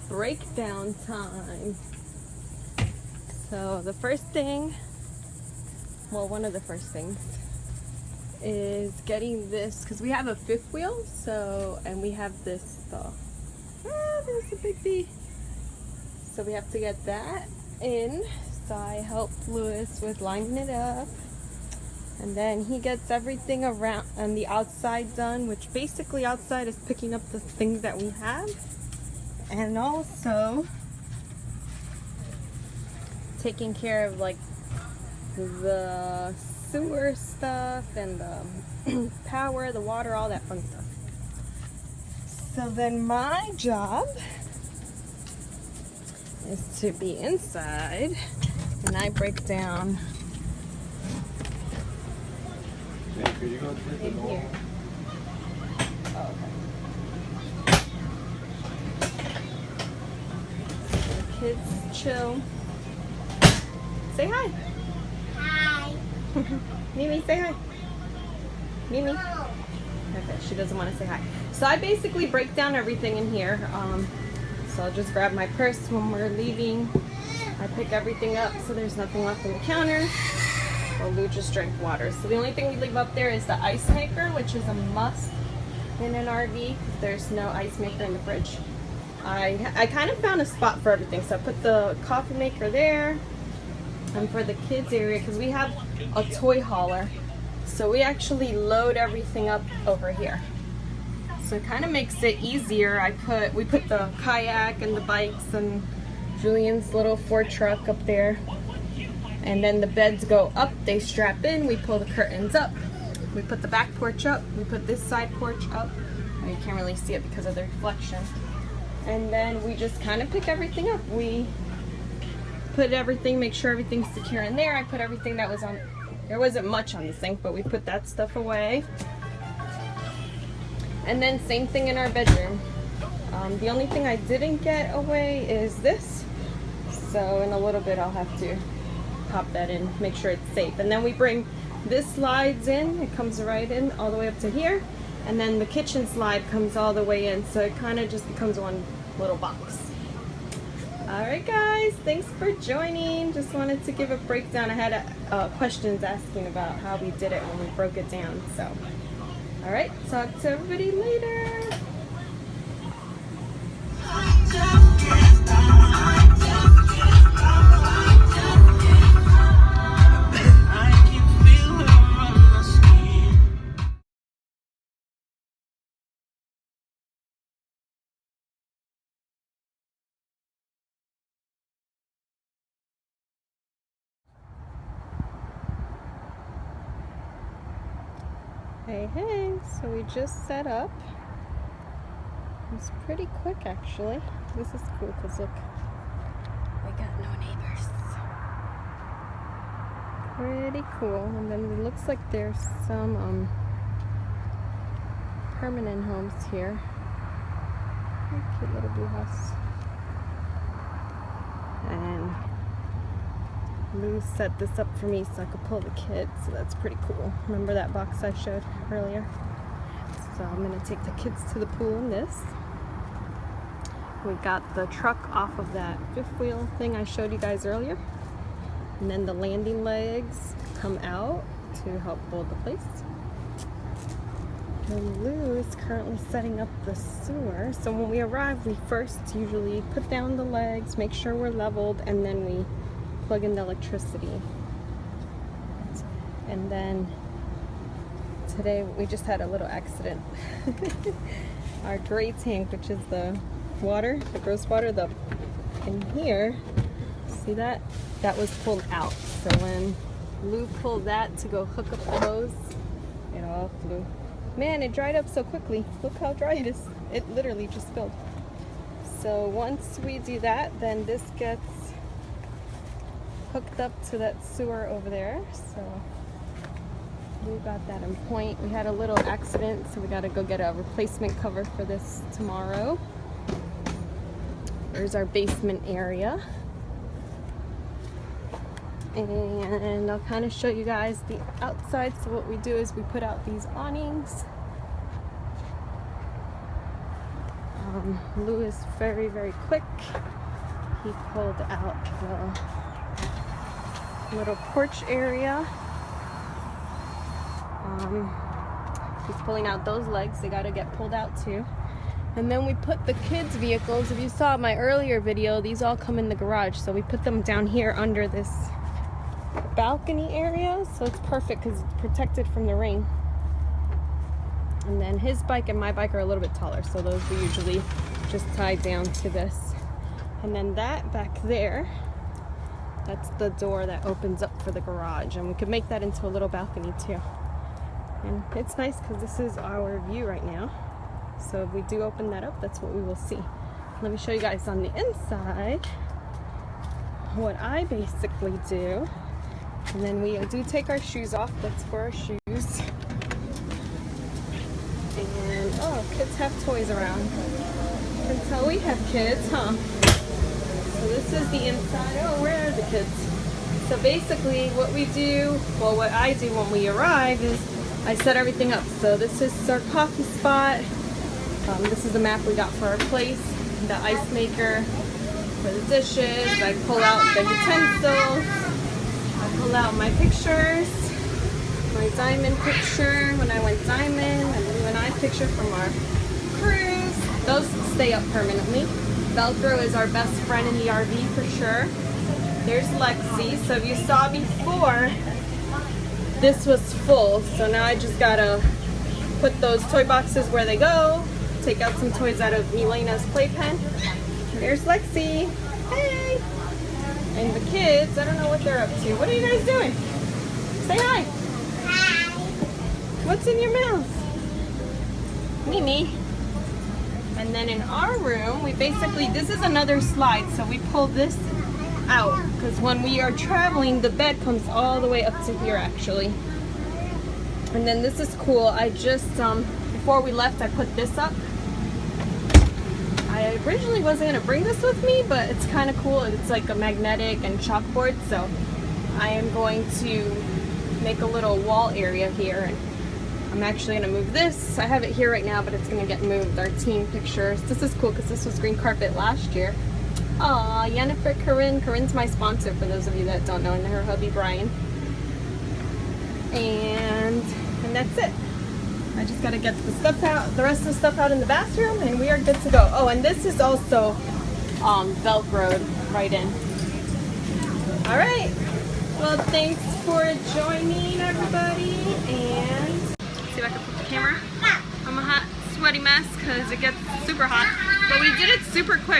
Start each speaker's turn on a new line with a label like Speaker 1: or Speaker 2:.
Speaker 1: breakdown time. So the first thing, well, one of the first things is getting this, because we have a fifth wheel, so, and we have this, there's a big bee. So we have to get that in. So I helped Lewis with lining it up. And then he gets everything around on the outside done, which basically outside is picking up the things that we have. And also taking care of like the sewer stuff and the power, the water, all that fun stuff. So then my job is to be inside, and I break down in here. Oh, okay. So the kids chill. Say hi.
Speaker 2: Hi.
Speaker 1: Mimi, say hi. Mimi. Okay, she doesn't want to say hi. So I basically break down everything in here. So I'll just grab my purse when we're leaving. I pick everything up so there's nothing left on the counter. Well, Lou just drank water. So the only thing we leave up there is the ice maker, which is a must in an RV because there's no ice maker in the fridge. I kind of found a spot for everything. So I put the coffee maker there. And for the kids area, because we have a toy hauler, so we actually load everything up over here. So it kind of makes it easier. We put the kayak and the bikes and Julian's little Ford truck up there. And then the beds go up, they strap in, we pull the curtains up. We put the back porch up, we put this side porch up. You can't really see it because of the reflection. And then we just kind of pick everything up. We put everything, make sure everything's secure in there. I put everything that was on, there wasn't much on the sink, but we put that stuff away. And then same thing in our bedroom. The only thing I didn't get away is this. So in a little bit I'll have to pop that in, make sure it's safe. And then we bring this slides in, it comes right in all the way up to here. And then the kitchen slide comes all the way in. So it kind of just becomes one little box. Alright guys, thanks for joining. Just wanted to give a breakdown. I had questions asking about how we did it when we broke it down. So, alright, talk to everybody later. Hey, so we just set up. It's pretty quick actually. This is cool because look, we got no neighbors. Pretty cool. And then it looks like there's some permanent homes here. Cute little blue house. And Lou set this up for me so I could pull the kids, so that's pretty cool. Remember that box I showed earlier? So I'm gonna take the kids to the pool in this. We got the truck off of that fifth wheel thing I showed you guys earlier. And then the landing legs come out to help hold the place. And Lou is currently setting up the sewer. So when we arrive, we first usually put down the legs, make sure we're leveled, and then we plug in the electricity. And then today we just had a little accident. Our gray tank, which is the water, the gross water, in here, see that? That was pulled out. So when Lou pulled that to go hook up the hose, it all flew. Man, it dried up so quickly. Look how dry it is. It literally just spilled. So once we do that, then this gets hooked up to that sewer over there. So we got that in point. We had a little accident, so we got to go get a replacement cover for this tomorrow. There's our basement area. And I'll kind of show you guys the outside. So what we do is we put out these awnings. Lou is very, very quick. He pulled out the little porch area. He's pulling out those legs. They gotta get pulled out too. And then we put the kids' vehicles. If you saw my earlier video, these all come in the garage. So we put them down here under this balcony area. So it's perfect because it's protected from the rain. And then his bike and my bike are a little bit taller. So those we usually just tie down to this. And then that back there, that's the door that opens up for the garage. And we could make that into a little balcony too. And it's nice because this is our view right now. So if we do open that up, that's what we will see. Let me show you guys on the inside what I basically do. And then we do take our shoes off. That's for our shoes. And oh, kids have toys around. You can tell we have kids, huh? So this is the inside. Oh, where are the kids? So basically what we do, well, what I do when we arrive is I set everything up. So this is our coffee spot. This is the map we got for our place. The ice maker for the dishes. I pull out the utensils. I pull out my pictures. My diamond picture when I went diamond. And Lou and I picture from our cruise. Those stay up permanently. Velcro is our best friend in the RV for sure. There's Lexi. So if you saw before, this was full. So now I just gotta put those toy boxes where they go. Take out some toys out of Milena's playpen. There's Lexi. Hey! And the kids, I don't know what they're up to. What are you guys doing? Say hi. Hi. What's in your mouth? Mimi. And then in our room, we basically, this is another slide. So we pull this out. Because when we are traveling, the bed comes all the way up to here actually. And then this is cool. I just, before we left, I put this up. I originally wasn't going to bring this with me, but it's kind of cool. It's like a magnetic and chalkboard, so I am going to make a little wall area here. And I'm actually going to move this. I have it here right now, but it's going to get moved. Our team pictures. This is cool because this was green carpet last year. Aw, Yennefer Corinne. Corinne's my sponsor for those of you that don't know, and her hubby Brian. And that's it. I just gotta get the stuff out, the rest of the stuff out in the bathroom, and we are good to go. Oh, and this is also Velcroed right in. All right. Well, thanks for joining, everybody. And see if I can put the camera. I'm a hot, sweaty mess because it gets super hot, but we did it super quick.